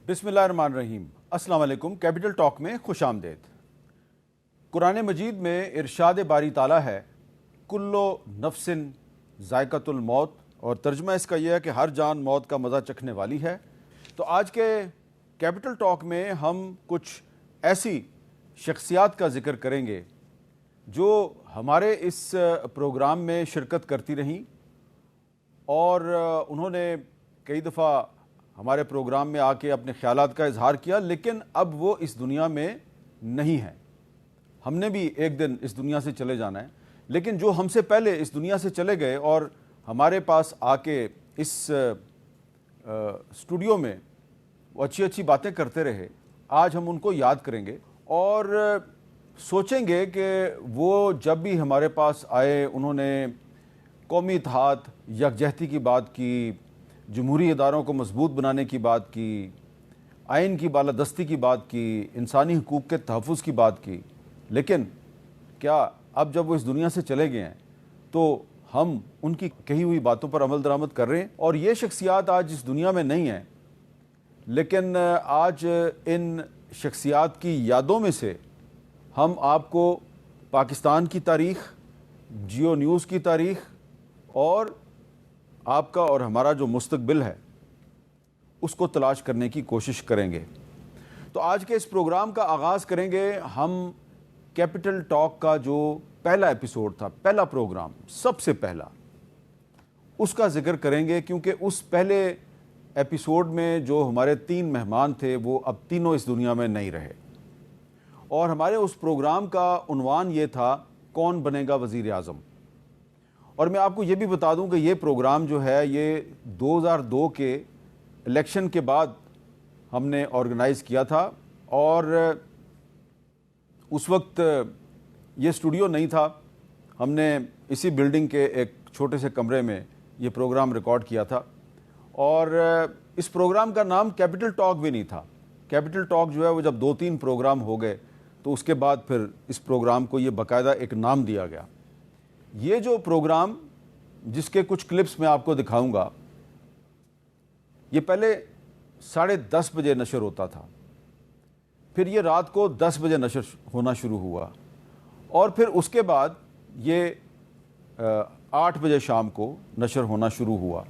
بسم اللہ الرحمن الرحیم۔ السلام علیکم۔ کیپٹل ٹاک میں خوش آمدید۔ قرآن مجید میں ارشاد باری تعالیٰ ہے کلو نفس ذائقۃ الموت، اور ترجمہ اس کا یہ ہے کہ ہر جان موت کا مزہ چکھنے والی ہے۔ تو آج کے کیپٹل ٹاک میں ہم کچھ ایسی شخصیات کا ذکر کریں گے جو ہمارے اس پروگرام میں شرکت کرتی رہیں، اور انہوں نے کئی دفعہ ہمارے پروگرام میں آ کے اپنے خیالات کا اظہار کیا، لیکن اب وہ اس دنیا میں نہیں ہیں۔ ہم نے بھی ایک دن اس دنیا سے چلے جانا ہے، لیکن جو ہم سے پہلے اس دنیا سے چلے گئے اور ہمارے پاس آ کے اس اسٹوڈیو میں وہ اچھی اچھی باتیں کرتے رہے، آج ہم ان کو یاد کریں گے اور سوچیں گے کہ وہ جب بھی ہمارے پاس آئے انہوں نے قومی اتحاد، یکجہتی کی بات کی، جمہوری اداروں کو مضبوط بنانے کی بات کی، آئین کی بالادستی کی بات کی، انسانی حقوق کے تحفظ کی بات کی، لیکن کیا اب جب وہ اس دنیا سے چلے گئے ہیں تو ہم ان کی کہی ہوئی باتوں پر عمل درآمد کر رہے ہیں؟ اور یہ شخصیات آج اس دنیا میں نہیں ہیں، لیکن آج ان شخصیات کی یادوں میں سے ہم آپ کو پاکستان کی تاریخ، جیو نیوز کی تاریخ اور آپ کا اور ہمارا جو مستقبل ہے اس کو تلاش کرنے کی کوشش کریں گے۔ تو آج کے اس پروگرام کا آغاز کریں گے ہم کیپٹل ٹاک کا جو پہلا ایپیسوڈ تھا، پہلا پروگرام، سب سے پہلا، اس کا ذکر کریں گے، کیونکہ اس پہلے ایپیسوڈ میں جو ہمارے 3 مہمان تھے وہ اب تینوں اس دنیا میں نہیں رہے، اور ہمارے اس پروگرام کا عنوان یہ تھا کون بنے گا وزیر اعظم۔ اور میں آپ کو یہ بھی بتا دوں کہ یہ پروگرام جو ہے یہ 2002 کے الیکشن کے بعد ہم نے آرگنائز کیا تھا، اور اس وقت یہ اسٹوڈیو نہیں تھا، ہم نے اسی بلڈنگ کے ایک چھوٹے سے کمرے میں یہ پروگرام ریکارڈ کیا تھا، اور اس پروگرام کا نام کیپٹل ٹاک بھی نہیں تھا۔ کیپٹل ٹاک جو ہے وہ جب 2-3 پروگرام ہو گئے تو اس کے بعد پھر اس پروگرام کو یہ باقاعدہ ایک نام دیا گیا۔ یہ جو پروگرام، جس کے کچھ کلپس میں آپ کو دکھاؤں گا، یہ پہلے 10:30 بجے نشر ہوتا تھا، پھر یہ رات کو 10 بجے نشر ہونا شروع ہوا، اور پھر اس کے بعد یہ 8 بجے شام کو نشر ہونا شروع ہوا۔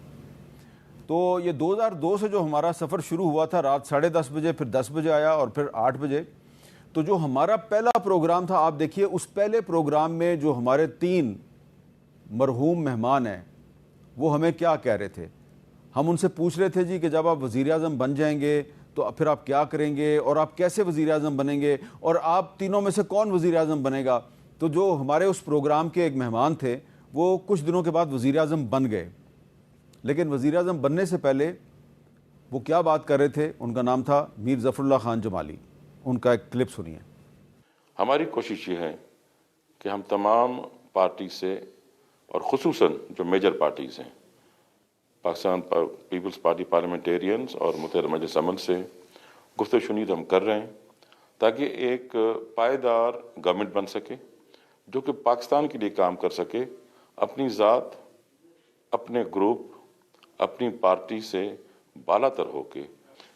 تو یہ 2002 سے جو ہمارا سفر شروع ہوا تھا رات 10:30 بجے، پھر 10 بجے آیا اور پھر 8 بجے، تو جو ہمارا پہلا پروگرام تھا، آپ دیکھیے اس پہلے پروگرام میں جو ہمارے 3 مرحوم مہمان ہیں وہ ہمیں کیا کہہ رہے تھے۔ ہم ان سے پوچھ رہے تھے جی کہ جب آپ وزیر اعظم بن جائیں گے تو پھر آپ کیا کریں گے، اور آپ کیسے وزیر اعظم بنیں گے، اور آپ تینوں میں سے کون وزیر اعظم بنے گا۔ تو جو ہمارے اس پروگرام کے ایک مہمان تھے وہ کچھ دنوں کے بعد وزیر اعظم بن گئے، لیکن وزیر اعظم بننے سے پہلے وہ کیا بات کر رہے تھے، ان کا نام تھا میر ظفر اللہ خان جمالی۔ ان کا ایک کلپ سنیے۔ ہماری کوشش یہ ہے کہ ہم تمام پارٹی سے، اور خصوصاً جو میجر پارٹیز ہیں، پاکستان پیپلز پارٹی پارلیمنٹیرینز اور متحدہ مجلس عمل سے گفت و شنید ہم کر رہے ہیں، تاکہ ایک پائیدار گورنمنٹ بن سکے جو کہ پاکستان کے لیے کام کر سکے، اپنی ذات، اپنے گروپ، اپنی پارٹی سے بالا تر ہو کے۔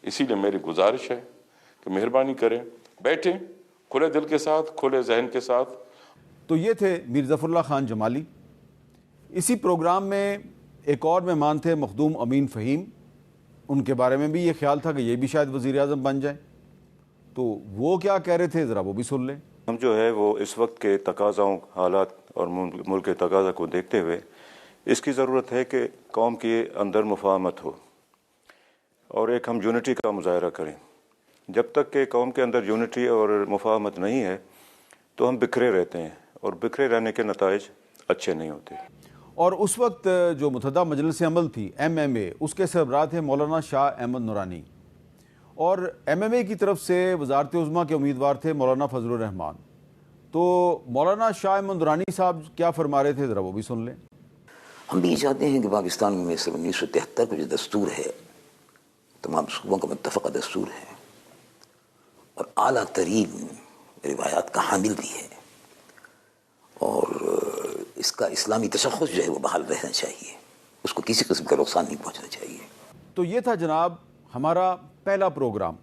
اسی لیے میری گزارش ہے کہ مہربانی کریں، بیٹھیں کھلے دل کے ساتھ، کھلے ذہن کے ساتھ۔ تو یہ تھے میر ظفر اللہ خان جمالی۔ اسی پروگرام میں ایک اور مہمان تھے مخدوم امین فہیم، ان کے بارے میں بھی یہ خیال تھا کہ یہ بھی شاید وزیر اعظم بن جائیں، تو وہ کیا کہہ رہے تھے ذرا وہ بھی سن لیں۔ ہم جو ہے وہ اس وقت کے تقاضاؤں، حالات اور ملک کے تقاضا کو دیکھتے ہوئے اس کی ضرورت ہے کہ قوم کے اندر مفاہمت ہو اور ایک ہم یونٹی کا مظاہرہ کریں۔ جب تک کہ قوم کے اندر یونٹی اور مفاہمت نہیں ہے تو ہم بکھرے رہتے ہیں، اور بکھرے رہنے کے نتائج اچھے نہیں ہوتے۔ اور اس وقت جو متحدہ مجلس عمل تھی MMA، اس کے سربراہ تھے مولانا شاہ احمد نورانی، اور MMA کی طرف سے وزارت عظمیٰ کے امیدوار تھے مولانا فضل الرحمان۔ تو مولانا شاہ احمد نورانی صاحب کیا فرما رہے تھے ذرا وہ بھی سن لیں۔ ہم بھی چاہتے ہیں کہ پاکستان میں 1973 کا جو دستور ہے، تمام صوبوں کا متفقہ دستور ہے اور اعلیٰ ترین روایات کا حامل بھی ہے، اور اس کا اسلامی تشخص جو ہے وہ بحال رہنا چاہیے، اس کو کسی قسم کا نقصان نہیں پہنچنا چاہیے۔ تو یہ تھا جناب ہمارا پہلا پروگرام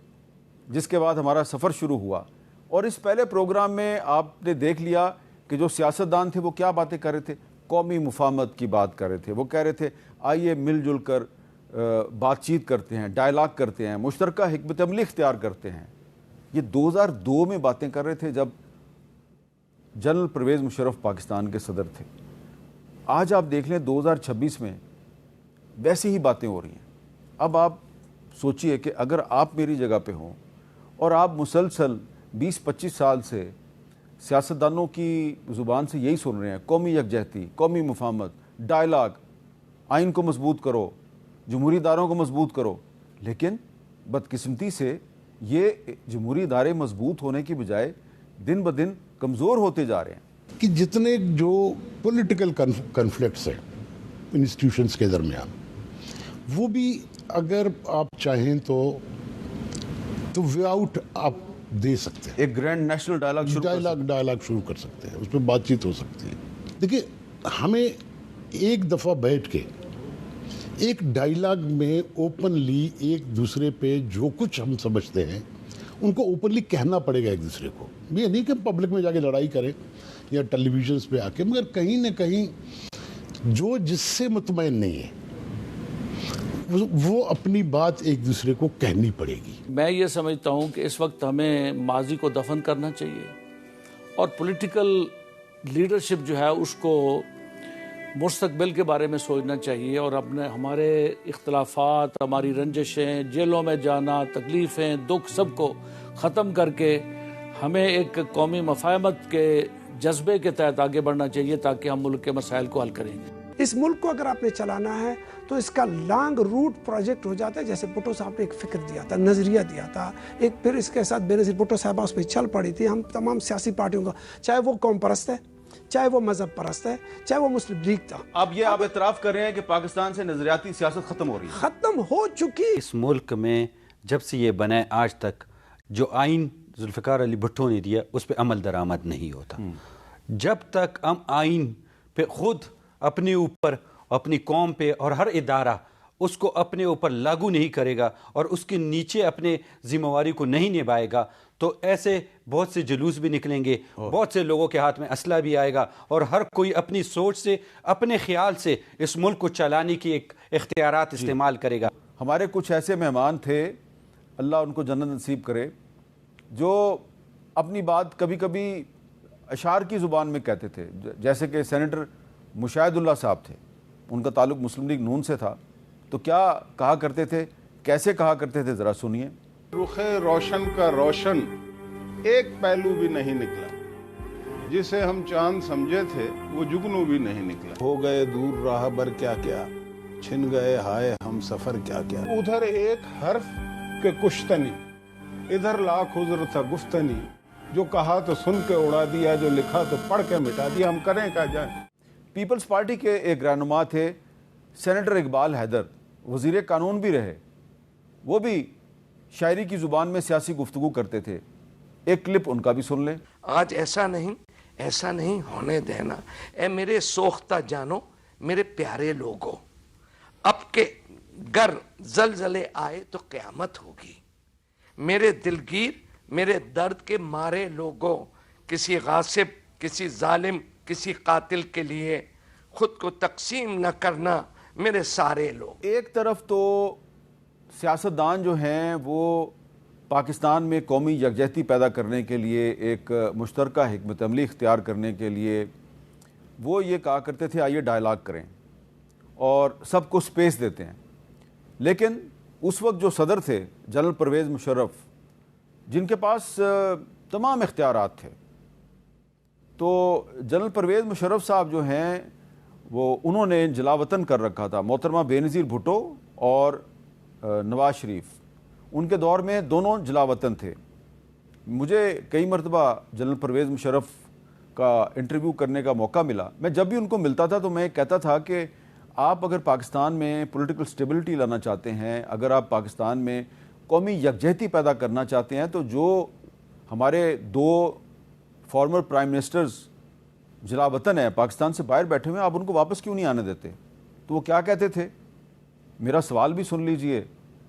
جس کے بعد ہمارا سفر شروع ہوا، اور اس پہلے پروگرام میں آپ نے دیکھ لیا کہ جو سیاستدان تھے وہ کیا باتیں کر رہے تھے، قومی مفاہمت کی بات کر رہے تھے. وہ کہہ رہے تھے آئیے مل جل کر بات چیت کرتے ہیں، ڈائلاگ کرتے ہیں، مشترکہ حکمت عملی اختیار کرتے ہیں. یہ 2002 میں باتیں کر رہے تھے جب جنرل پرویز مشرف پاکستان کے صدر تھے. آج آپ دیکھ لیں 2026 میں ویسی ہی باتیں ہو رہی ہیں. اب آپ سوچئے کہ اگر آپ میری جگہ پہ ہوں اور آپ مسلسل 20-25 سال سے سیاستدانوں کی زبان سے یہی سن رہے ہیں، قومی یکجہتی، قومی مفاہمت، ڈائلاگ، آئین کو مضبوط کرو، جمہوری اداروں کو مضبوط کرو، لیکن بدقسمتی سے یہ جمہوری ادارے مضبوط ہونے کی بجائے دن بدن کمزور ہوتے جا رہے ہیں. کہ جتنے جو پولیٹیکل کنفلکٹس ہیں انسٹیٹیوشنز کے درمیان، وہ بھی اگر آپ چاہیں تو وے آؤٹ آپ دے سکتے ہیں. ایک گرینڈ نیشنل ڈائلاگ شروع کر سکتے ہیں، اس پہ بات چیت ہو سکتی ہے. دیکھیے، ہمیں ایک دفعہ بیٹھ کے ایک ڈائلاگ میں اوپنلی ایک دوسرے پہ جو کچھ ہم سمجھتے ہیں ان کو اوپنلی کہنا پڑے گا ایک دوسرے کو. یہ نہیں کہ پبلک میں جا کے لڑائی کریں یا ٹیلی ویژنس پہ آ کے، مگر کہیں نہ کہیں جو جس سے مطمئن نہیں ہے وہ اپنی بات ایک دوسرے کو کہنی پڑے گی. میں یہ سمجھتا ہوں کہ اس وقت ہمیں ماضی کو دفن کرنا چاہیے اور پولیٹیکل لیڈرشپ جو ہے اس کو مستقبل کے بارے میں سوچنا چاہیے، اور ہمارے اختلافات، ہماری رنجشیں، جیلوں میں جانا، تکلیفیں، دکھ سب کو ختم کر کے ہمیں ایک قومی مفاہمت کے جذبے کے تحت آگے بڑھنا چاہیے تاکہ ہم ملک کے مسائل کو حل کریں گے. اس ملک کو اگر آپ نے چلانا ہے تو اس کا لانگ روٹ پروجیکٹ ہو جاتا ہے. جیسے بھٹو صاحب نے ایک فکر دیا تھا، نظریہ دیا تھا، ایک پھر اس کے ساتھ بے نظیر بھٹو صاحبہ اس پہ چل پڑی تھی. ہم تمام سیاسی پارٹیوں کا، چاہے وہ قوم پرست ہے، چاہے وہ مذہب پرست ہے، چاہے وہ مسلم لیگ تھا. اب یہ آپ اعتراف کر رہے ہیں کہ پاکستان سے نظریاتی سیاست ختم ہو رہی ہے؟ ختم ہو چکی. اس ملک میں جب سے یہ بنا آج تک جو آئین ذوالفقار علی بھٹو نے دیا اس پہ عمل درآمد نہیں ہوتا. جب تک ہم آئین پہ خود اپنے اوپر، اپنی قوم پہ اور ہر ادارہ اس کو اپنے اوپر لاگو نہیں کرے گا اور اس کے نیچے اپنے ذمہ واری کو نہیں نبھائے گا تو ایسے بہت سے جلوس بھی نکلیں گے، بہت سے لوگوں کے ہاتھ میں اسلحہ بھی آئے گا اور ہر کوئی اپنی سوچ سے، اپنے خیال سے اس ملک کو چلانے کی ایک اختیارات استعمال کرے گا. ہمارے کچھ ایسے مہمان تھے، اللہ ان کو جنت نصیب کرے، جو اپنی بات کبھی کبھی اشعار کی زبان میں کہتے تھے. جیسے کہ سینیٹر مشاہد اللہ صاحب تھے، ان کا تعلق مسلم لیگ نون سے تھا، تو کیا کہا کرتے تھے، کیسے کہا کرتے تھے، ذرا سنیے. رخ روشن کا روشن ایک پہلو بھی نہیں نکلا، جسے ہم چاند سمجھے تھے وہ جگنو بھی نہیں نکلا. ہو گئے دور راہ بر کیا کیا، چھن گئے ہائے ہم سفر کیا کیا. ادھر ایک حرف کے کشتنی، ادھر لاکھ عذر تھا گفتنی. جو کہا تو سن کے اڑا دیا، جو لکھا تو پڑھ کے مٹا دیا. ہم کریں کیا جائیں. پیپلز پارٹی کے ایک رہنما تھے سینیٹر اقبال حیدر، وزیر قانون بھی رہے. وہ بھی شاعری کی زبان میں سیاسی گفتگو کرتے تھے. ایک کلپ ان کا بھی سن لیں. آج ایسا نہیں ہونے دینا. اے میرے سوختہ جانو، میرے پیارے لوگوں، اب کے گر زلزلے آئے تو قیامت ہوگی. میرے دلگیر، میرے درد کے مارے لوگوں، کسی غاصب، کسی ظالم، کسی قاتل کے لیے خود کو تقسیم نہ کرنا میرے سارے لوگ. ایک طرف تو سیاستدان جو ہیں وہ پاکستان میں قومی یکجہتی پیدا کرنے کے لیے، ایک مشترکہ حکمت عملی اختیار کرنے کے لیے وہ یہ کہا کرتے تھے آئیے ڈائلاگ کریں اور سب کو سپیس دیتے ہیں. لیکن اس وقت جو صدر تھے جنرل پرویز مشرف، جن کے پاس تمام اختیارات تھے، تو جنرل پرویز مشرف صاحب جو ہیں وہ انہوں نے جلا وطن کر رکھا تھا محترمہ بے نظیر بھٹو اور نواز شریف. ان کے دور میں دونوں جلا وطن تھے. مجھے کئی مرتبہ جنرل پرویز مشرف کا انٹرویو کرنے کا موقع ملا. میں جب بھی ان کو ملتا تھا تو میں کہتا تھا کہ آپ اگر پاکستان میں پولیٹیکل سٹیبلٹی لانا چاہتے ہیں، اگر آپ پاکستان میں قومی یکجہتی پیدا کرنا چاہتے ہیں، تو جو ہمارے دو فارمر پرائم منسٹرز جلا وطن ہیں، پاکستان سے باہر بیٹھے ہوئے ہیں، آپ ان کو واپس کیوں نہیں آنے دیتے؟ تو وہ کیا کہتے تھے، میرا سوال بھی سن لیجئے.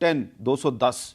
210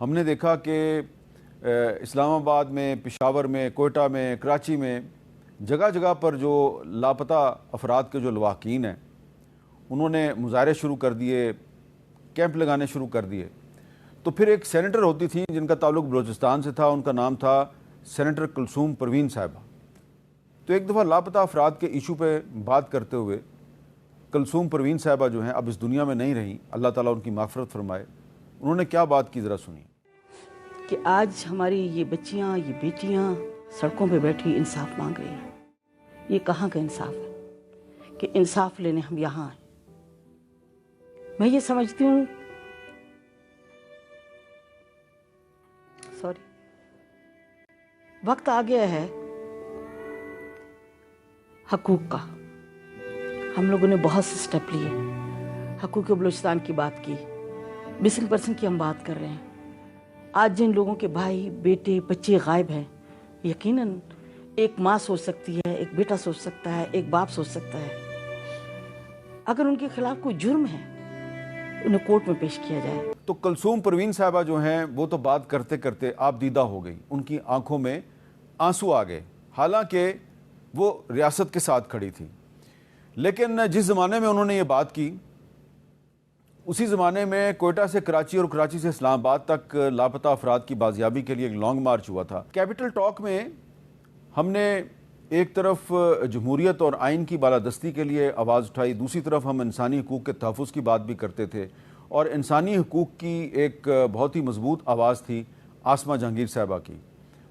ہم نے دیکھا کہ اسلام آباد میں، پشاور میں، کوئٹہ میں، کراچی میں جگہ جگہ پر جو لاپتہ افراد کے جو لواحقین ہیں انہوں نے مظاہرے شروع کر دیے، کیمپ لگانے شروع کر دیے. تو پھر ایک سینیٹر ہوتی تھیں جن کا تعلق بلوچستان سے تھا، ان کا نام تھا سینیٹر کلثوم پروین صاحبہ. تو ایک دفعہ لاپتہ افراد کے ایشو پہ بات کرتے ہوئے کلثوم پروین صاحبہ جو ہیں اب اس دنیا میں نہیں رہیں، اللہ تعالیٰ ان کی مغفرت فرمائے، انہوں نے کیا بات کی ذرا سنیے. کہ آج ہماری یہ بچیاں، یہ بیٹیاں سڑکوں پہ بیٹھی انصاف مانگ رہی ہیں. یہ کہاں کا انصاف ہے کہ انصاف لینے ہم یہاں آئیں؟ میں یہ سمجھتی ہوں وقت آ گیا ہے حقوق کا. ہم لوگوں نے بہت سے سٹیپ لیے، حقوق بلوچستان کی بات کی، مسنگ پرسن کی ہم بات کر رہے ہیں. آج جن لوگوں کے بھائی، بیٹے، بچے غائب ہیں، یقیناً ایک ماں سوچ سکتی ہے، ایک بیٹا سوچ سکتا ہے، ایک باپ سوچ سکتا ہے اگر ان کے خلاف کوئی جرم ہے انہیں کورٹ میں پیش کیا جائے. تو کلثوم پروین صاحبہ جو ہیں وہ تو بات کرتے کرتے آپ دیدہ ہو گئی، ان کی آنکھوں میں آنسو آ گئے، حالانکہ وہ ریاست کے ساتھ کھڑی تھی. لیکن جس زمانے میں انہوں نے یہ بات کی اسی زمانے میں کوئٹہ سے کراچی اور کراچی سے اسلام آباد تک لاپتہ افراد کی بازیابی کے لیے ایک لانگ مارچ ہوا تھا. کیپٹل ٹاک میں ہم نے ایک طرف جمہوریت اور آئین کی بالادستی کے لیے آواز اٹھائی، دوسری طرف ہم انسانی حقوق کے تحفظ کی بات بھی کرتے تھے، اور انسانی حقوق کی ایک بہت ہی مضبوط آواز تھی آسمہ جہانگیر صاحبہ کی.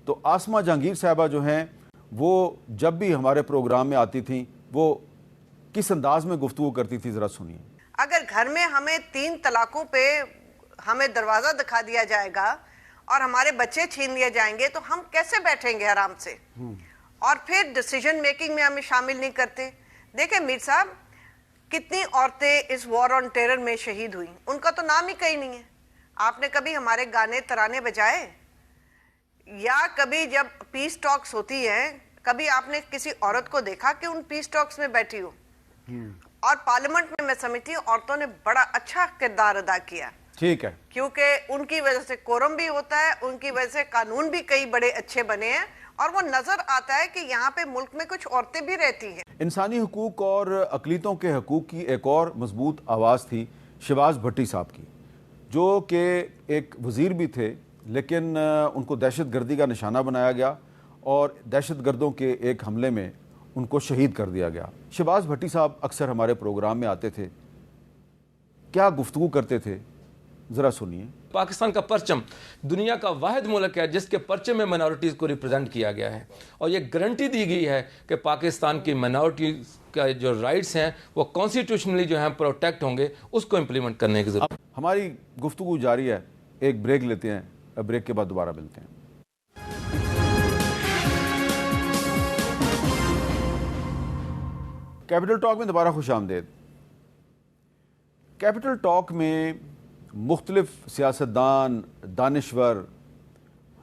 تو آسمہ جہانگیر صاحبہ جو ہیں وہ جب بھی ہمارے پروگرام میں آتی تھیں وہ کس انداز میں گفتگو کرتی تھی ذرا سنیے. اگر گھر میں ہمیں 3 طلاقوں پہ ہمیں دروازہ دکھا دیا جائے گا اور ہمارے بچے چھین لیے جائیں گے تو ہم کیسے بیٹھیں گے آرام سے؟ اور پھر ڈیسیجن میکنگ میں ہمیں شامل نہیں کرتے. دیکھیں میر صاحب، کتنی عورتیں اس وار آن ٹیرر میں شہید ہوئی، ان کا تو نام ہی کہیں نہیں ہے. آپ نے کبھی ہمارے گانے ترانے بجائے؟ یا کبھی جب پیس ٹاکس ہوتی ہیں کبھی آپ نے کسی عورت کو دیکھا کہ ان پیس ٹاکس میں بیٹھی ہو؟ اور پارلیمنٹ میں سمجھتی ہوں عورتوں نے بڑا اچھا کردار ادا کیا. ٹھیک ہے، کیونکہ ان کی وجہ سے کورم بھی ہوتا ہے، ان کی وجہ سے قانون بھی کئی بڑے اچھے بنے ہیں، اور وہ نظر آتا ہے کہ یہاں پہ ملک میں کچھ عورتیں بھی رہتی ہیں. انسانی حقوق اور اقلیتوں کے حقوق کی ایک اور مضبوط آواز تھی شہباز بھٹی صاحب کی، جو کہ ایک وزیر بھی تھے لیکن ان کو دہشت گردی کا نشانہ بنایا گیا اور دہشت گردوں کے ایک حملے میں ان کو شہید کر دیا گیا. شہباز بھٹی صاحب اکثر ہمارے پروگرام میں آتے تھے، کیا گفتگو کرتے تھے ذرا سنیے. پاکستان کا پرچم دنیا کا واحد ملک ہے جس کے پرچم میں منارٹیز کو ریپرزینٹ کیا گیا ہے، اور یہ گارنٹی دی گئی ہے کہ پاکستان کی منارٹیز کا جو رائٹس ہیں وہ کانسٹیٹیوشنلی جو ہیں پروٹیکٹ ہوں گے، اس کو امپلیمنٹ کرنے کی ضرورت. ہماری گفتگو جاری ہے، ایک بریک لیتے ہیں، بریک کے بعد دوبارہ ملتے ہیں. کیپٹل ٹاک میں دوبارہ خوش آمدید. کیپٹل ٹاک میں مختلف سیاستدان، دانشور،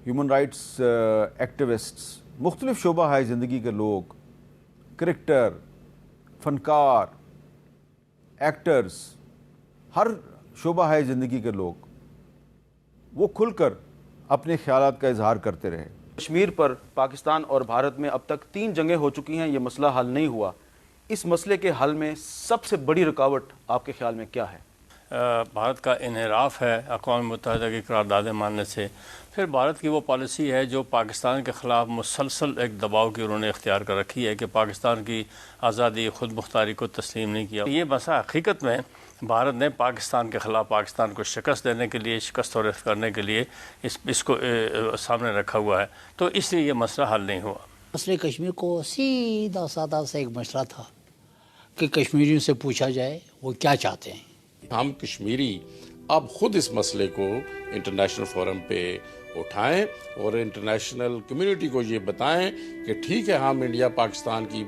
ہیومن رائٹس ایکٹیوسٹس، مختلف شعبہ ہائے زندگی کے لوگ، کرکٹر، فنکار، ایکٹرز، ہر شعبہ ہائے زندگی کے لوگ وہ کھل کر اپنے خیالات کا اظہار کرتے رہے. کشمیر پر پاکستان اور بھارت میں اب تک 3 جنگیں ہو چکی ہیں، یہ مسئلہ حل نہیں ہوا. اس مسئلے کے حل میں سب سے بڑی رکاوٹ آپ کے خیال میں کیا ہے؟ بھارت کا انحراف ہے اقوام متحدہ کی قراردادیں ماننے سے. پھر بھارت کی وہ پالیسی ہے جو پاکستان کے خلاف مسلسل ایک دباؤ کی انہوں نے اختیار کر رکھی ہے کہ پاکستان کی آزادی، خود مختاری کو تسلیم نہیں کیا. یہ مسئلہ حقیقت میں بھارت نے پاکستان کے خلاف پاکستان کو شکست دینے کے لیے، شکست ریز کرنے کے لیے اس کو سامنے رکھا ہوا ہے. تو اس لیے یہ مسئلہ حل نہیں ہوا. مسئلہ کشمیر کو سیدھا سادہ سے ایک مسئلہ تھا کہ کشمیریوں سے پوچھا جائے وہ کیا چاہتے ہیں. ہم کشمیری اب خود اس مسئلے کو انٹرنیشنل فورم پہ اٹھائیں اور انٹرنیشنل کمیونٹی کو یہ بتائیں کہ ٹھیک ہے ہم انڈیا پاکستان کی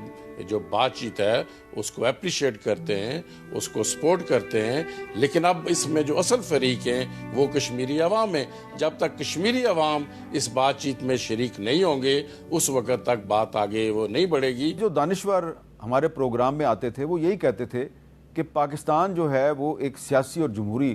جو بات چیت ہے اس کو اپریشیٹ کرتے ہیں، اس کو سپورٹ کرتے ہیں، لیکن اب اس میں جو اصل فریق ہیں وہ کشمیری عوام ہیں. جب تک کشمیری عوام اس بات چیت میں شریک نہیں ہوں گے اس وقت تک بات آگے وہ نہیں بڑھے گی. جو دانشور ہمارے پروگرام میں آتے تھے وہ یہی کہتے تھے کہ پاکستان جو ہے وہ ایک سیاسی اور جمہوری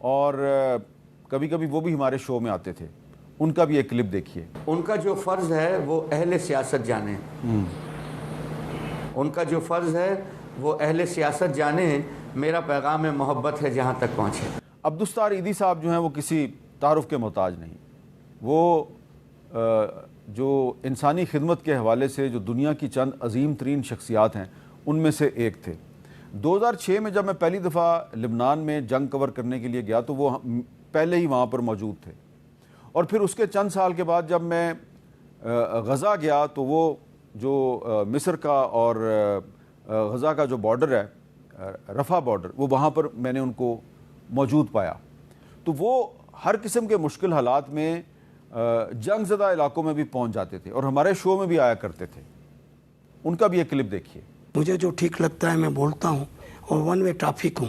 اور کبھی کبھی وہ بھی ہمارے شو میں آتے تھے. ان کا بھی ایک کلپ دیکھیے. ان کا جو فرض ہے وہ اہل سیاست جانے، ان کا جو فرض ہے وہ اہل سیاست جانے. میرا پیغام محبت ہے جہاں تک پہنچے. عبدالستار ایدھی صاحب جو ہیں وہ کسی تعارف کے محتاج نہیں. وہ جو انسانی خدمت کے حوالے سے جو دنیا کی چند عظیم ترین شخصیات ہیں ان میں سے ایک تھے. 2006 میں جب میں پہلی دفعہ لبنان میں جنگ کور کرنے کے لیے گیا تو وہ پہلے ہی وہاں پر موجود تھے. اور پھر اس کے چند سال کے بعد جب میں غزہ گیا تو وہ جو مصر کا اور غزہ کا جو بارڈر ہے، رفح بارڈر، وہ وہاں پر میں نے ان کو موجود پایا. تو وہ ہر قسم کے مشکل حالات میں جنگ زدہ علاقوں میں بھی پہنچ جاتے تھے اور ہمارے شو میں بھی آیا کرتے تھے. ان کا بھی ایک کلپ دیکھیے. مجھے جو ٹھیک لگتا ہے میں بولتا ہوں، اور ون وے ٹریفک ہوں،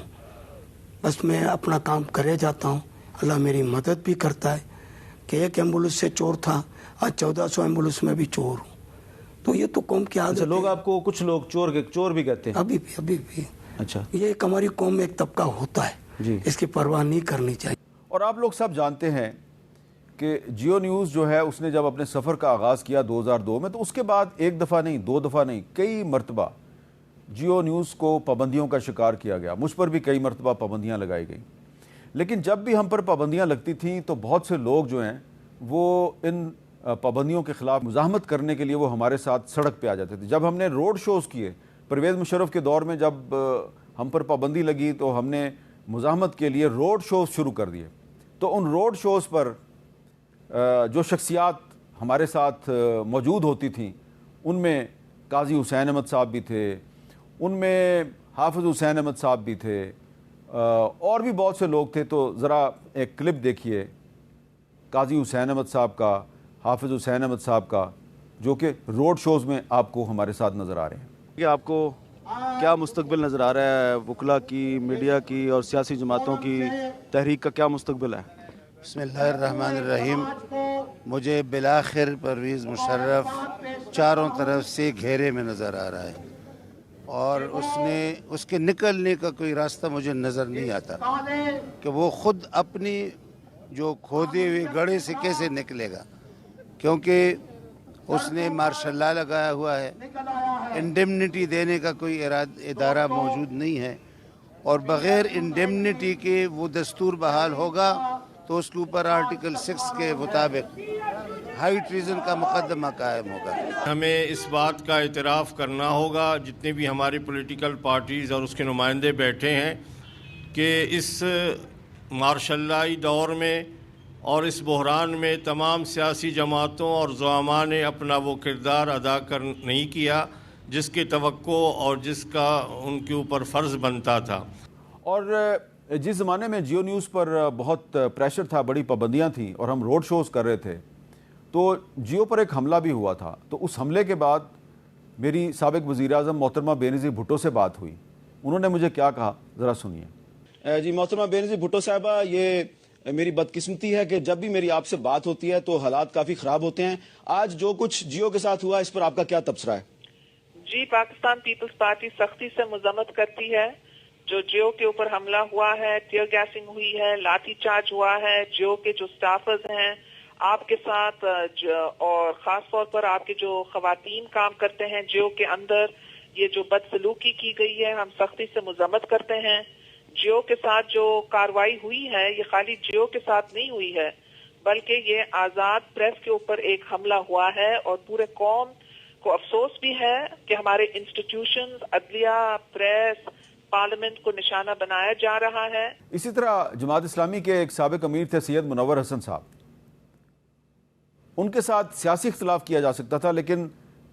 بس میں اپنا کام کرے جاتا ہوں. اللہ میری مدد بھی کرتا ہے کہ ایک ایمبولینس سے چور تھا، آج 1400 ایمبولینس میں بھی چور ہوں. تو یہ تو قوم کی عادت ہے. لوگ آپ کو کچھ لوگ چور بھی کہتے ہیں ابھی بھی. اچھا، یہ ایک ہماری قوم میں ایک طبقہ ہوتا ہے جی، اس کی پرواہ نہیں کرنی چاہیے. اور آپ لوگ سب جانتے ہیں کہ جیو نیوز جو ہے اس نے جب اپنے سفر کا آغاز کیا 2002 میں تو اس کے بعد ایک دفعہ نہیں، دو دفعہ نہیں، کئی مرتبہ جیو نیوز کو پابندیوں کا شکار کیا گیا. مجھ پر بھی کئی مرتبہ پابندیاں لگائی گئیں. لیکن جب بھی ہم پر پابندیاں لگتی تھیں تو بہت سے لوگ جو ہیں وہ ان پابندیوں کے خلاف مزاحمت کرنے کے لیے وہ ہمارے ساتھ سڑک پہ آ جاتے تھے. جب ہم نے روڈ شوز کیے پرویز مشرف کے دور میں، جب ہم پر پابندی لگی تو ہم نے مزاحمت کے لیے روڈ شوز شروع کر دیے. تو ان روڈ شوز پر جو شخصیات ہمارے ساتھ موجود ہوتی تھیں ان میں قاضی حسین احمد صاحب بھی تھے، ان میں حافظ حسین احمد صاحب بھی تھے، اور بھی بہت سے لوگ تھے. تو ذرا ایک کلپ دیکھیے قاضی حسین احمد صاحب کا، حافظ حسین احمد صاحب کا، جو کہ روڈ شوز میں آپ کو ہمارے ساتھ نظر آ رہے ہیں. کہ آپ کو کیا مستقبل نظر آ رہا ہے؟ وکلا کی، میڈیا کی اور سیاسی جماعتوں کی تحریک کا کیا مستقبل ہے؟ بسم اللہ الرحمن الرحیم. مجھے بالآخر پرویز مشرف چاروں طرف سے گھیرے میں نظر آ رہا ہے اور اس کے نکلنے کا کوئی راستہ مجھے نظر نہیں آتا کہ وہ خود اپنی جو کھودے ہوئے گڑھے سے کیسے نکلے گا، کیونکہ اس نے مارشل لا لگایا ہوا ہے. انڈیمنٹی دینے کا کوئی ادارہ موجود نہیں ہے، اور بغیر انڈیمنٹی کے وہ دستور بحال ہوگا تو اس کے اوپر آرٹیکل 6 کے مطابق ہائی ٹریزن کا مقدمہ قائم ہوگا. ہمیں اس بات کا اعتراف کرنا ہوگا، جتنے بھی ہماری پولیٹیکل پارٹیز اور اس کے نمائندے بیٹھے ہیں، کہ اس مارشل لائی دور میں اور اس بحران میں تمام سیاسی جماعتوں اور زعماء نے اپنا وہ کردار ادا نہیں کیا جس کی توقع اور جس کا ان کے اوپر فرض بنتا تھا. اور جس زمانے میں جیو نیوز پر بہت پریشر تھا، بڑی پابندیاں تھیں اور ہم روڈ شوز کر رہے تھے، تو جیو پر ایک حملہ بھی ہوا تھا. تو اس حملے کے بعد میری سابق وزیر اعظم محترمہ بینظیر بھٹو سے بات ہوئی. انہوں نے مجھے کیا کہا ذرا سنیے. جی محترمہ بینظیر بھٹو صاحبہ، یہ میری بدقسمتی ہے کہ جب بھی میری آپ سے بات ہوتی ہے تو حالات کافی خراب ہوتے ہیں. آج جو کچھ جیو کے ساتھ ہوا اس پر آپ کا کیا تبصرہ ہے؟ جی، پاکستان پیپلز پارٹی سختی سے مذمت کرتی ہے. جو جیو کے اوپر حملہ ہوا ہے، ٹیئر گیسنگ ہوئی ہے، لاٹھی چارج ہوا ہے، جیو کے جو سٹافرز ہیں آپ کے ساتھ، اور خاص طور پر آپ کے جو خواتین کام کرتے ہیں جیو کے اندر، یہ جو بدسلوکی کی گئی ہے، ہم سختی سے مذمت کرتے ہیں. جیو کے ساتھ جو کاروائی ہوئی ہے یہ خالی جیو کے ساتھ نہیں ہوئی ہے، بلکہ یہ آزاد پریس کے اوپر ایک حملہ ہوا ہے، اور پورے قوم کو افسوس بھی ہے کہ ہمارے انسٹیٹیوشنز، عدلیہ، پریس، پارلیمنٹ کو نشانہ بنایا جا رہا ہے. اسی طرح جماعت اسلامی کے ایک سابق امیر تھے سید منور حسن صاحب. ان کے ساتھ سیاسی اختلاف کیا جا سکتا تھا، لیکن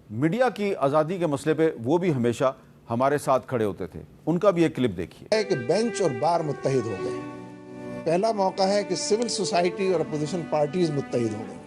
میڈیا کی آزادی کے مسئلے پہ وہ بھی ہمیشہ ہمارے ساتھ کھڑے ہوتے تھے. ان کا بھی ایک کلپ دیکھیے. کہ بینچ اور بار متحد ہو گئے. پہلا موقع ہے کہ سول سوسائٹی اور اپوزیشن پارٹیز متحد ہو گئی،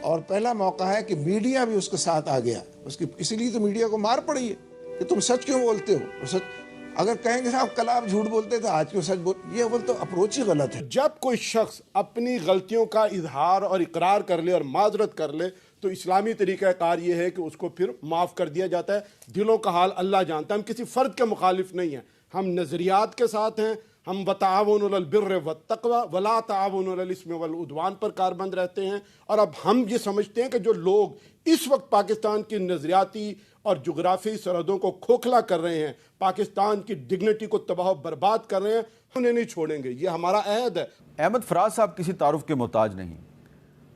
اور پہلا موقع ہے کہ میڈیا بھی اس کے ساتھ آ گیا. اسی لیے تو میڈیا کو مار پڑی ہے کہ تم سچ کیوں بولتے ہو. سچ اگر کہیں گے صاحب کل آپ جھوٹ بولتے تھے آج کیوں سچ یہ اول تو اپروچ ہی غلط ہے. جب کوئی شخص اپنی غلطیوں کا اظہار اور اقرار کر لے اور معذرت کر لے تو اسلامی طریقہ کار یہ ہے کہ اس کو پھر معاف کر دیا جاتا ہے. دلوں کا حال اللہ جانتا ہے. ہم کسی فرد کے مخالف نہیں ہیں، ہم نظریات کے ساتھ ہیں، ہم وتعاونوا علی البر والتقوی ولا تعاونوا علی الاسم والعدوان پر کاربند رہتے ہیں. اور اب ہم یہ سمجھتے ہیں کہ جو لوگ اس وقت پاکستان کی نظریاتی اور جغرافیائی سرحدوں کو کھوکھلا کر رہے ہیں، پاکستان کی ڈگنیٹی کو تباہ و برباد کر رہے ہیں، انہیں نہیں چھوڑیں گے. یہ ہمارا عہد ہے. احمد فراز صاحب کسی تعارف کے محتاج نہیں.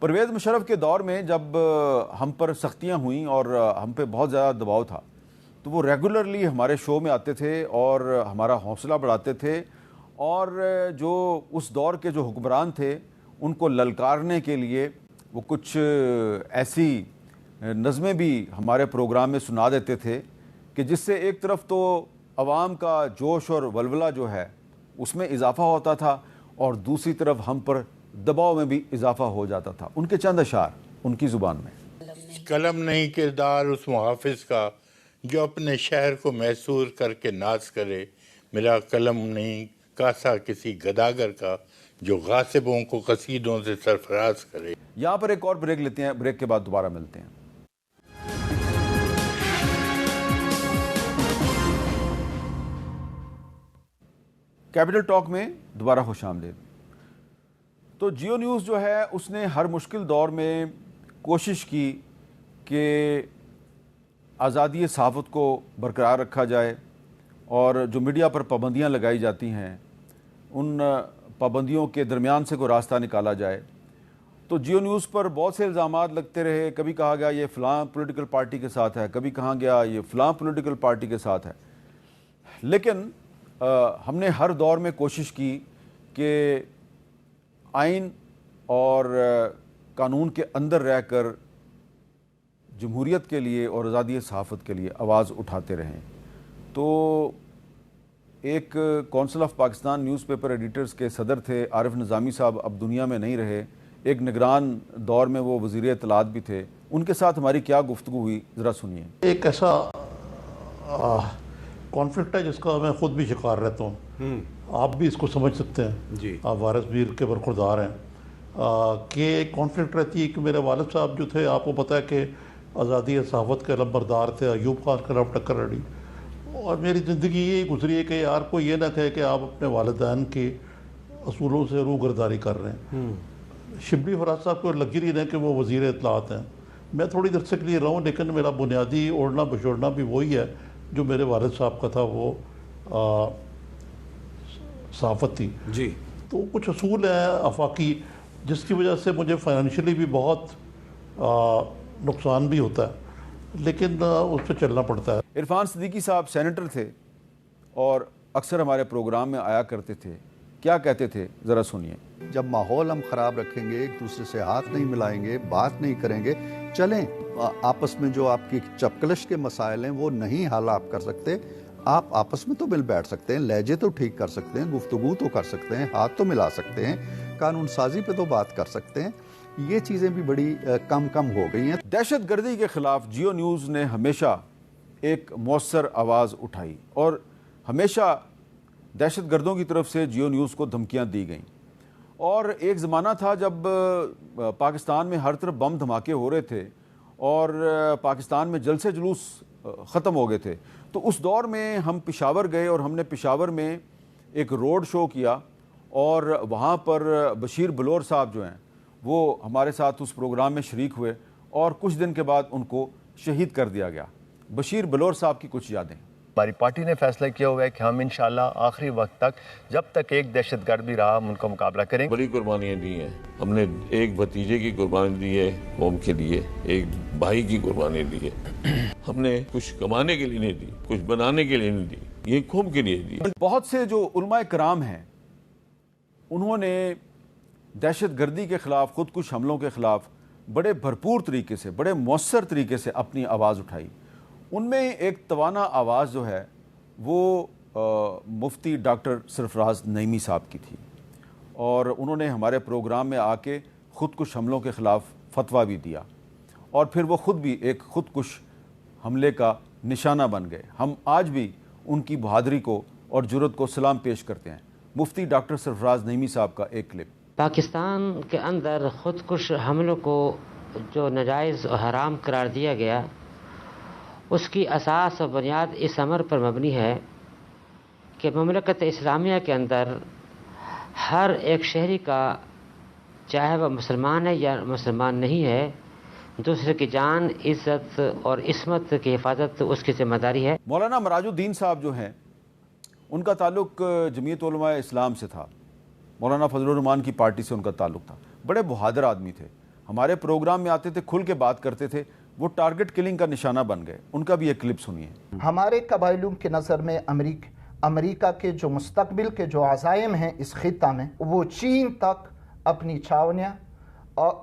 پرویز مشرف کے دور میں جب ہم پر سختیاں ہوئیں اور ہم پہ بہت زیادہ دباؤ تھا تو وہ ریگولرلی ہمارے شو میں آتے تھے اور ہمارا حوصلہ بڑھاتے تھے، اور جو اس دور کے جو حکمران تھے ان کو للکارنے کے لیے وہ کچھ ایسی نظمیں بھی ہمارے پروگرام میں سنا دیتے تھے کہ جس سے ایک طرف تو عوام کا جوش اور ولولہ جو ہے اس میں اضافہ ہوتا تھا اور دوسری طرف ہم پر دباؤ میں بھی اضافہ ہو جاتا تھا. ان کے چند اشعار ان کی زبان میں. قلم نہیں کردار اس محافظ کا جو اپنے شہر کو محصور کر کے ناز کرے، میرا قلم نہیں کاسا کسی گداگر کا جو غاصبوں کو قصیدوں سے سرفراز کرے. یہاں پر ایک اور بریک لیتے ہیں، بریک کے بعد دوبارہ ملتے ہیں. کیپٹل ٹاک میں دوبارہ خوش آمدید. تو جیو نیوز جو ہے اس نے ہر مشکل دور میں کوشش کی کہ آزادی صحافت کو برقرار رکھا جائے اور جو میڈیا پر پابندیاں لگائی جاتی ہیں ان پابندیوں کے درمیان سے کوئی راستہ نکالا جائے. تو جیو نیوز پر بہت سے الزامات لگتے رہے. کبھی کہا گیا یہ فلاں پولیٹیکل پارٹی کے ساتھ ہے، کبھی کہا گیا یہ فلاں پولیٹیکل پارٹی کے ساتھ ہے. لیکن ہم نے ہر دور میں کوشش کی کہ آئین اور قانون کے اندر رہ کر جمہوریت کے لیے اور آزادی صحافت کے لیے آواز اٹھاتے رہیں. تو ایک council of Pakistan news paper editors کے صدر تھے عارف نظامی صاحب، اب دنیا میں نہیں رہے. ایک نگران دور میں وہ وزیر اطلاعات بھی تھے. ان کے ساتھ ہماری کیا گفتگو ہوئی، ذرا سنیے. ایک ایسا کانفلکٹ ہے جس کا میں خود بھی شکار رہتا ہوں، آپ بھی اس کو سمجھ سکتے ہیں، آپ وارث بیر کے برخوردار ہیں، کہ ایک کانفلکٹ رہتی ہے کہ میرے والد صاحب جو تھے، آپ کو پتہ ہے کہ آزادی صحافت کے علمبردار تھے، ایوب خان کے خلاف ٹکر لڑی، اور میری زندگی یہ گزری ہے کہ یار کوئی یہ نہ کہے کہ آپ اپنے والدین کے اصولوں سے روگردانی کر رہے ہیں. شبلی فراز صاحب کو لگی رہی ہے کہ وہ وزیر اطلاعات ہیں، میں تھوڑی دیر سے کے لیے رہوں، لیکن میرا بنیادی اوڑھنا بچوڑنا بھی وہی ہے جو میرے والد صاحب کا تھا، وہ صحافت تھی. جی تو کچھ اصول ہیں آفاقی جس کی وجہ سے مجھے فائنینشلی بھی بہت نقصان بھی ہوتا ہے، لیکن اس پہ چلنا پڑتا ہے. عرفان صدیقی صاحب سینیٹر تھے اور اکثر ہمارے پروگرام میں آیا کرتے تھے. کیا کہتے تھے، ذرا سنیے. جب ماحول ہم خراب رکھیں گے، ایک دوسرے سے ہاتھ نہیں ملائیں گے، بات نہیں کریں گے، چلیں آپس میں جو آپ کی چپکلش کے مسائل ہیں وہ نہیں حل آپ کر سکتے، آپ آپس میں تو مل بیٹھ سکتے ہیں، لہجے تو ٹھیک کر سکتے ہیں، گفتگو تو کر سکتے ہیں، ہاتھ تو ملا سکتے ہیں، قانون سازی پہ تو بات کر سکتے ہیں. یہ چیزیں بھی بڑی کم ہو گئی ہیں. دہشت گردی کے خلاف جیو نیوز نے ہمیشہ ایک مؤثر آواز اٹھائی اور ہمیشہ دہشت گردوں کی طرف سے جیو نیوز کو دھمکیاں دی گئیں. اور ایک زمانہ تھا جب پاکستان میں ہر طرف بم دھماکے ہو رہے تھے اور پاکستان میں جلسے جلوس ختم ہو گئے تھے. تو اس دور میں ہم پشاور گئے اور ہم نے پشاور میں ایک روڈ شو کیا اور وہاں پر بشیر بلور صاحب جو ہیں وہ ہمارے ساتھ اس پروگرام میں شریک ہوئے اور کچھ دن کے بعد ان کو شہید کر دیا گیا. بشیر بلور صاحب کی کچھ یادیں. ہماری پارٹی نے فیصلہ کیا ہوا ہے کہ ہم انشاءاللہ آخری وقت تک جب تک ایک دہشت گرد بھی رہا ہم ان کا مقابلہ کریں. بڑی قربانیاں دی ہیں ہم نے، ایک بھتیجے کی قربانی دی ہے قوم کے لیے، ایک بھائی کی قربانی دی ہے. ہم نے کچھ کمانے کے لیے نہیں دی، کچھ بنانے کے لیے نہیں دی، یہ قوم کے لیے دی. بہت سے جو علماء کرام ہیں انہوں نے دہشت گردی کے خلاف، خود کش حملوں کے خلاف بڑے بھرپور طریقے سے، بڑے مؤثر طریقے سے اپنی آواز اٹھائی. ان میں ایک توانا آواز جو ہے وہ مفتی ڈاکٹر سرفراز نعیمی صاحب کی تھی اور انہوں نے ہمارے پروگرام میں آ کے خود کش حملوں کے خلاف فتویٰ بھی دیا اور پھر وہ خود بھی ایک خود کش حملے کا نشانہ بن گئے. ہم آج بھی ان کی بہادری کو اور جرأت کو سلام پیش کرتے ہیں. مفتی ڈاکٹر سرفراز نعیمی صاحب کا ایک کلپ. پاکستان کے اندر خود کش حملوں کو جو ناجائز اور حرام قرار دیا گیا، اس کی اساس اور بنیاد اس امر پر مبنی ہے کہ مملکت اسلامیہ کے اندر ہر ایک شہری کا، چاہے وہ مسلمان ہے یا مسلمان نہیں ہے، دوسرے کی جان، عزت اور عصمت کی حفاظت اس کی ذمہ داری ہے۔ مولانا مراج الدین صاحب جو ہیں ان کا تعلق جمعیت علماء اسلام سے تھا، مولانا فضل الرحمان کی پارٹی سے ان کا تعلق تھا، بڑے بہادر آدمی تھے، ہمارے پروگرام میں آتے تھے، کھل کے بات کرتے تھے، وہ ٹارگٹ کلنگ کا نشانہ بن گئے، ان کا بھی ایک کلپ سنیے۔ ہمارے قبائلیوں کی نظر میں امریکہ کے جو مستقبل کے جو عزائم ہیں اس خطہ میں، وہ چین تک اپنی چھاونیاں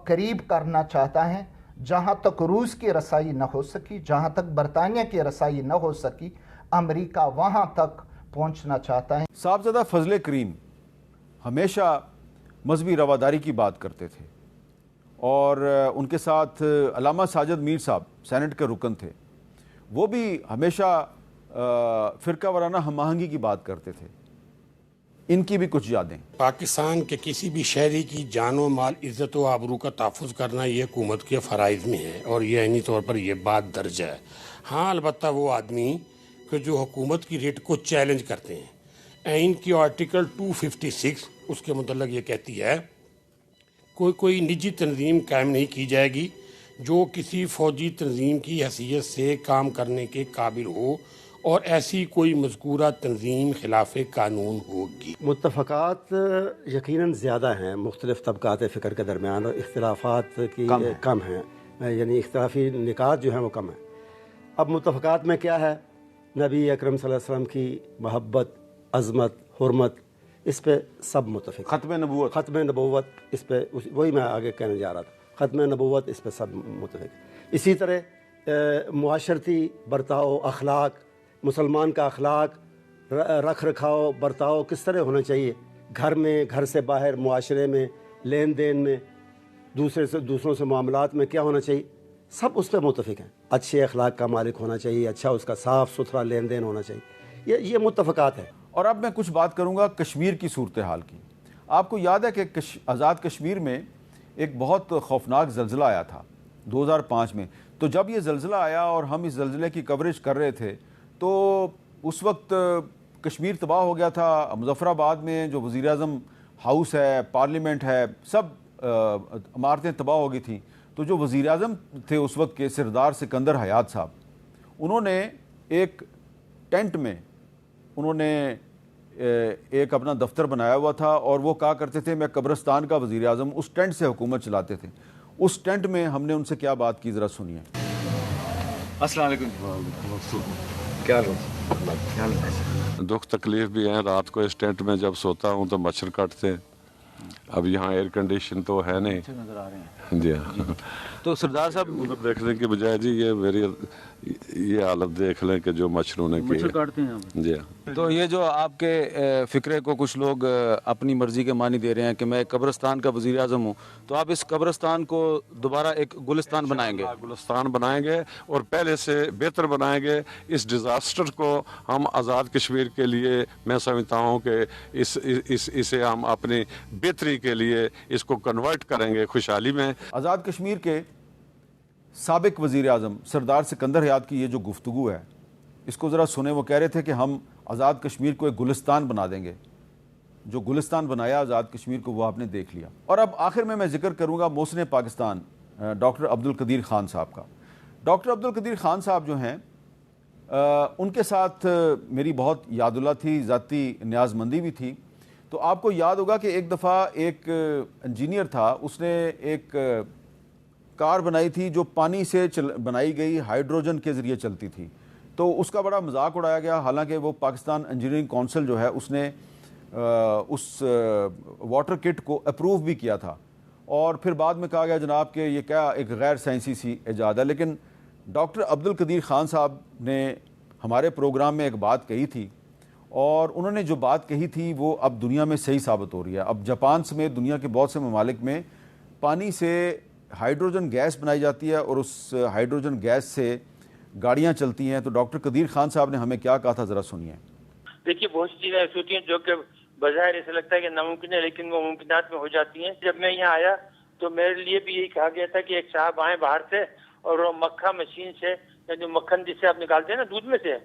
قریب کرنا چاہتا ہے۔ جہاں تک روس کی رسائی نہ ہو سکی، جہاں تک برطانیہ کی رسائی نہ ہو سکی، امریکہ وہاں تک پہنچنا چاہتا ہے۔ صاحبزادہ فضل کریم ہمیشہ مذہبی رواداری کی بات کرتے تھے، اور ان کے ساتھ علامہ ساجد میر صاحب سینٹ کے رکن تھے، وہ بھی ہمیشہ فرقہ وارانہ ہم آہنگی کی بات کرتے تھے۔ ان کی بھی کچھ یادیں۔ پاکستان کے کسی بھی شہری کی جان و مال، عزت و آبرو کا تحفظ کرنا یہ حکومت کے فرائض میں ہے، اور یہ عینی طور پر یہ بات درج ہے۔ ہاں البتہ وہ آدمی کہ جو حکومت کی ریٹ کو چیلنج کرتے ہیں، آئین کی آرٹیکل 256 اس کے متعلق یہ کہتی ہے کوئی نجی تنظیم قائم نہیں کی جائے گی جو کسی فوجی تنظیم کی حیثیت سے کام کرنے کے قابل ہو، اور ایسی کوئی مذکورہ تنظیم خلاف قانون ہوگی۔ متفقات یقیناً زیادہ ہیں مختلف طبقات فکر کے درمیان، اور اختلافات کی کم ہیں، یعنی اختلافی نکات جو ہیں وہ کم ہیں۔ اب متفقات میں کیا ہے؟ نبی اکرم صلی اللہ علیہ وسلم کی محبت، عظمت، حرمت، اس پہ سب متفق۔ ختم نبوت اس پہ، وہی میں آگے کہنے جا رہا تھا، ختم نبوت اس پہ سب متفق۔ اسی طرح معاشرتی برتاؤ، اخلاق، مسلمان کا اخلاق، رکھ رکھاؤ، برتاؤ کس طرح ہونا چاہیے، گھر میں، گھر سے باہر، معاشرے میں، لین دین میں، دوسروں سے معاملات میں کیا ہونا چاہیے، سب اس پہ متفق ہیں۔ اچھے اخلاق کا مالک ہونا چاہیے، اچھا اس کا صاف ستھرا لین دین ہونا چاہیے، یہ متفقات ہیں۔ اور اب میں کچھ بات کروں گا کشمیر کی صورتحال کی۔ آپ کو یاد ہے کہ آزاد کشمیر میں ایک بہت خوفناک زلزلہ آیا تھا 2005 میں، تو جب یہ زلزلہ آیا اور ہم اس زلزلے کی کوریج کر رہے تھے تو اس وقت کشمیر تباہ ہو گیا تھا۔ مظفر آباد میں جو وزیر اعظم ہاؤس ہے، پارلیمنٹ ہے، سب عمارتیں تباہ ہو گئی تھیں۔ تو جو وزیر اعظم تھے اس وقت کے سردار سکندر حیات صاحب، انہوں نے ایک ٹینٹ میں انہوں نے ایک اپنا دفتر بنایا ہوا تھا، اور وہ کہا کرتے تھے میں قبرستان کا وزیر اعظم، اس ٹینٹ سے حکومت چلاتے تھے۔ اس ٹینٹ میں ہم نے ان سے کیا بات کی، ذرا سنیے۔ السلام علیکم، کیا دکھ تکلیف بھی ہیں۔ رات کو اس ٹینٹ میں جب سوتا ہوں تو مچھر کاٹتے ہیں۔ اب یہاں ایئر کنڈیشن تو ہے نہیں، نظر آ رہے ہیں جی تو سردار صاحب دیکھنے کے بجائے جی یہ میری یہ حالت دیکھ لیں کہ جو مچھروں نے کی کاٹتے ہیں جی۔ تو یہ جو آپ کے فکرے کو کچھ لوگ اپنی مرضی کے معنی دے رہے ہیں کہ میں قبرستان کا وزیر اعظم ہوں، تو آپ اس قبرستان کو دوبارہ ایک گلستان بنائیں گے؟ گلستان بنائیں گے اور پہلے سے بہتر بنائیں گے۔ اس ڈیزاسٹر کو ہم آزاد کشمیر کے لیے میں سمجھتا ہوں کہ اسے ہم اپنی بہتری کے لیے اس کو کنورٹ کریں گے خوشحالی میں۔ آزاد کشمیر کے سابق وزیر اعظم سردار سکندر حیات کی یہ جو گفتگو ہے اس کو ذرا سنیں۔ وہ کہہ رہے تھے کہ ہم آزاد کشمیر کو ایک گلستان بنا دیں گے۔ جو گلستان بنایا آزاد کشمیر کو وہ آپ نے دیکھ لیا۔ اور اب آخر میں ذکر کروں گا محسن پاکستان ڈاکٹر عبدالقدیر خان صاحب کا۔ ڈاکٹر عبدالقدیر خان صاحب جو ہیں ان کے ساتھ میری بہت یاد اللہ تھی، ذاتی نیاز مندی بھی تھی۔ تو آپ کو یاد ہوگا کہ ایک دفعہ ایک انجینئر تھا، اس نے ایک کار بنائی تھی جو پانی سے بنائی گئی ہائیڈروجن کے ذریعے چلتی تھی، تو اس کا بڑا مذاق اڑایا گیا۔ حالانکہ وہ پاکستان انجینئرنگ کونسل جو ہے اس نے اس واٹر کٹ کو اپروو بھی کیا تھا، اور پھر بعد میں کہا گیا جناب کہ یہ کیا ایک غیر سائنسی سی ایجاد ہے۔ لیکن ڈاکٹر عبدالقدیر خان صاحب نے ہمارے پروگرام میں ایک بات کہی تھی، اور انہوں نے جو بات کہی تھی وہ اب دنیا میں صحیح ثابت ہو رہی ہے۔ اب جاپان سمیت دنیا کے بہت سے ممالک میں پانی سے ہائیڈروجن گیس بنائی جاتی ہے، اور اس ہائیڈروجن گیس سے گاڑیاں چلتی ہیں۔ تو ڈاکٹر قدیر خان صاحب نے ہمیں کیا کہا تھا، ذرا سنیے۔ دیکھیے بہت سی چیزیں ایسی ہوتی ہیں جو کہ بظاہر ایسا لگتا ہے کہ ناممکن ہے، لیکن وہ ممکنات میں ہو جاتی ہیں۔ جب میں یہاں آیا تو میرے لیے بھی یہی کہا گیا تھا کہ ایک صاحب آئیں باہر سے اور وہ مکھا مشین سے، جو مکھن جسے آپ نکالتے ہیں نا دودھ میں سے،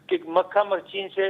کہ مکھا مشین سے